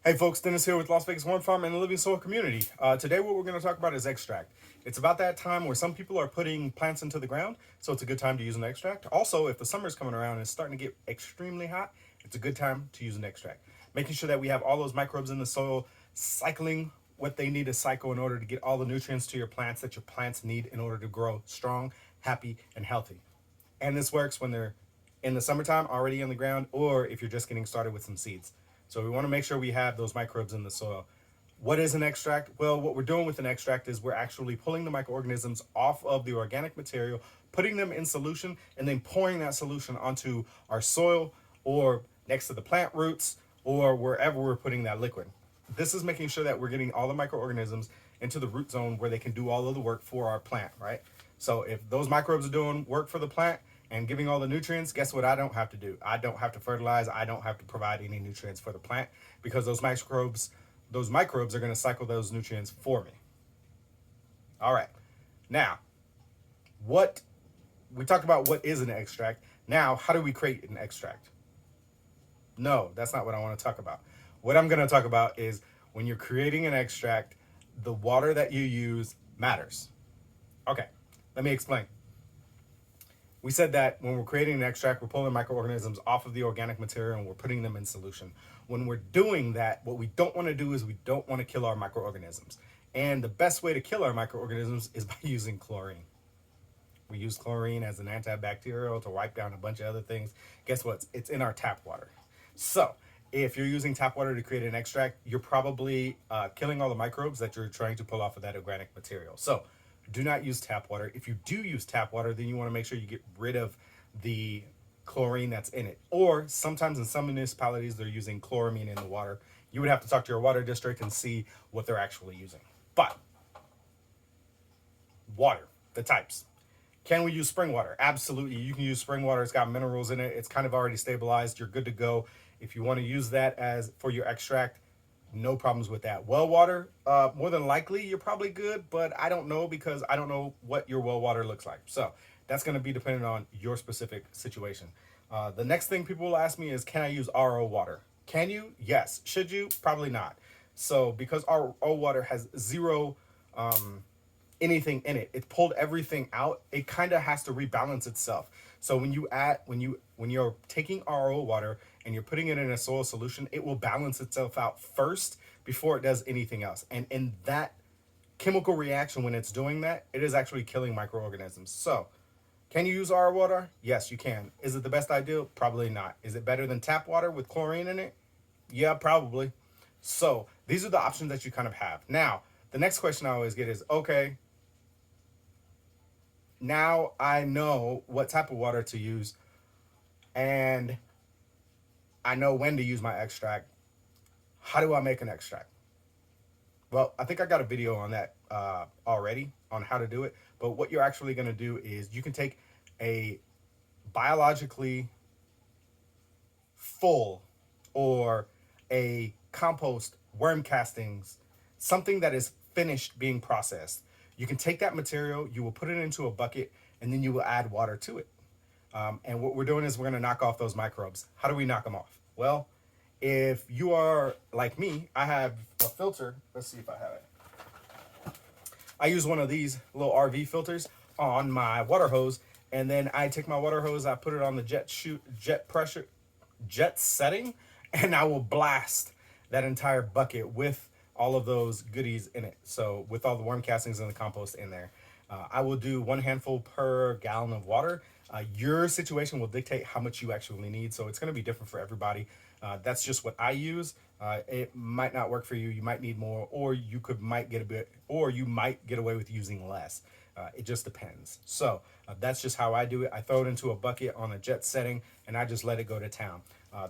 Hey folks, Dennis here with Las Vegas Worm Farm and the Living Soil Community. Today what we're going to talk about is extract. It's about that time where some people are putting plants into the ground, so it's a good time to use an extract. Also, if the summer's coming around and it's starting to get extremely hot, it's a good time to use an extract. Making sure that we have all those microbes in the soil cycling what they need to cycle in order to get all the nutrients to your plants that your plants need in order to grow strong, happy, and healthy. And this works when they're in the summertime already in the ground or if you're just getting started with some seeds. So we want to make sure we have those microbes in the soil. What is an extract? Well, what we're doing with an extract is we're actually pulling the microorganisms off of the organic material, putting them in solution, and then pouring that solution onto our soil or next to the plant roots or wherever we're putting that liquid. This is making sure that we're getting all the microorganisms into the root zone where they can do all of the work for our plant, right? So if those microbes are doing work for the plant and giving all the nutrients, guess what I don't have to do? I don't have to fertilize. I don't have to provide any nutrients for the plant because those microbes are going to cycle those nutrients for me. All right. Now, what we talked about what is an extract. Now, how do we create an extract? No, that's not what I want to talk about. What I'm going to talk about is when you're creating an extract, the water that you use matters. Okay, let me explain. We said that when we're creating an extract, we're pulling microorganisms off of the organic material and we're putting them in solution. When we're doing that, what we don't want to do is we don't want to kill our microorganisms. And the best way to kill our microorganisms is by using chlorine. We use chlorine as an antibacterial to wipe down a bunch of other things. Guess what? It's in our tap water. So if you're using tap water to create an extract, you're probably killing all the microbes that you're trying to pull off of that organic material. So do not use tap water. If you do use tap water, then you want to make sure you get rid of the chlorine that's in it. Or sometimes in some municipalities, they're using chloramine in the water. You would have to talk to your water district and see what they're actually using. But water, the types. Can we use spring water? Absolutely. You can use spring water. It's got minerals in it. It's kind of already stabilized. You're good to go. If you want to use that as for your extract, no problems with that. Well water, more than likely, you're probably good, but I don't know because I don't know what your well water looks like. So that's going to be dependent on your specific situation. The next thing people will ask me is, can I use RO water? Can you? Yes. Should you? Probably not. So because RO water has zero anything in it, it pulled everything out, it kind of has to rebalance itself. So when you're taking RO water and you're putting it in a soil solution, it will balance itself out first before it does anything else. And in that chemical reaction, when it's doing that, it is actually killing microorganisms. So can you use RO water? Yes, you can. Is it the best idea? Probably not. Is it better than tap water with chlorine in it? Yeah, probably. So these are the options that you kind of have. Now, the next question I always get is, okay, now I know what type of water to use and I know when to use my extract. How do I make an extract? Well, I think I got a video on that already on how to do it. But what you're actually going to do is you can take a biologically full or a compost worm castings, something that is finished being processed. You can take that material, you will put it into a bucket, and then you will add water to it. And what we're doing is we're going to knock off those microbes. How do we knock them off? Well, if you are like me, I have a filter. Let's see if I have it. I use one of these little RV filters on my water hose, and then I take my water hose, I put it on the jet setting, and I will blast that entire bucket with all of those goodies in it. So with all the worm castings and the compost in there, I will do 1 handful per gallon of water. Your situation will dictate how much you actually need, so it's going to be different for everybody. That's just what I use. It might not work for you. You might need more, or might get a bit, or you might get away with using less. It just depends. So that's just how I do it. I throw it into a bucket on a jet setting, and I just let it go to town.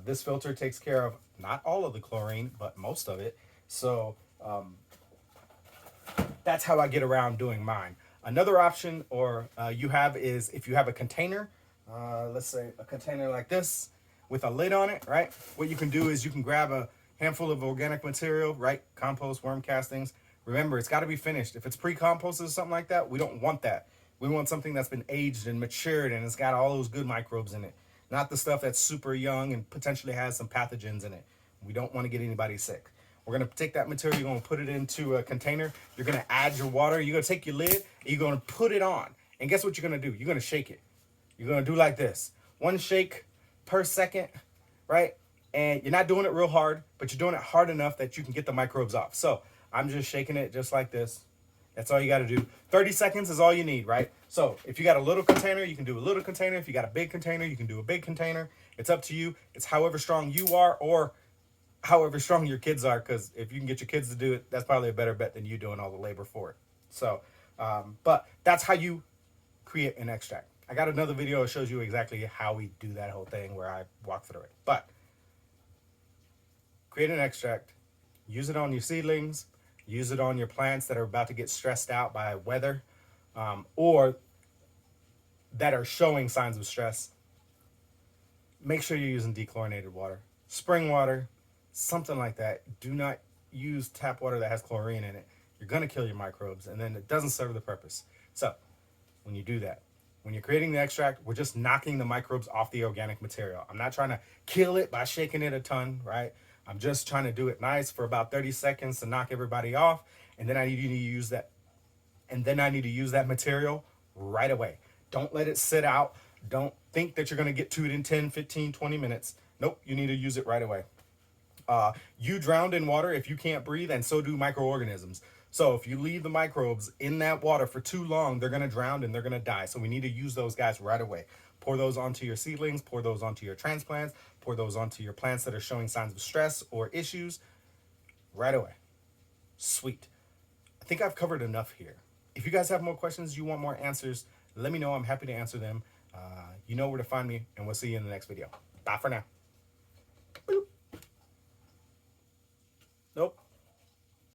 This filter takes care of not all of the chlorine, but most of it. So that's how I get around doing mine. Another option you have is if you have a container, let's say a container like this with a lid on it, right? What you can do is you can grab a handful of organic material, right? Compost, worm castings. Remember, it's got to be finished. If it's pre-composted or something like that, we don't want that. We want something that's been aged and matured and it's got all those good microbes in it. Not the stuff that's super young and potentially has some pathogens in it. We don't want to get anybody sick. We're going to take that material, you're going to put it into a container. You're going to add your water. You're going to take your lid, and you're going to put it on. And guess what you're going to do? You're going to shake it. You're going to do like this. One shake per second, right? And you're not doing it real hard, but you're doing it hard enough that you can get the microbes off. So I'm just shaking it just like this. That's all you got to do. 30 seconds is all you need, right? So if you got a little container, you can do a little container. If you got a big container, you can do a big container. It's up to you. It's however strong you are or however strong your kids are, because if you can get your kids to do it, that's probably a better bet than you doing all the labor for it. So, but that's how you create an extract. I got another video that shows you exactly how we do that whole thing where I walk through it. But create an extract, use it on your seedlings, use it on your plants that are about to get stressed out by weather, or that are showing signs of stress. Make sure you're using dechlorinated water, spring water, something like that. Do not use tap water that has chlorine in it. You're going to kill your microbes, and then it doesn't serve the purpose. So when you do that, when you're creating the extract, we're just knocking the microbes off the organic material. I'm not trying to kill it by shaking it a ton, right? I'm just trying to do it nice for about 30 seconds to knock everybody off. And then I need you to use that. And then I need to use that material right away. Don't let it sit out. Don't think that you're going to get to it in 10, 15, 20 minutes. Nope, you need to use it right away. You drowned in water if you can't breathe, and so do microorganisms. So if you leave the microbes in that water for too long, they're going to drown and they're going to die. So we need to use those guys right away. Pour those onto your seedlings, pour those onto your transplants, pour those onto your plants that are showing signs of stress or issues right away. Sweet. I think I've covered enough here. If you guys have more questions, you want more answers, let me know. I'm happy to answer them. You know where to find me, and we'll see you in the next video. Bye for now. Boop. Nope.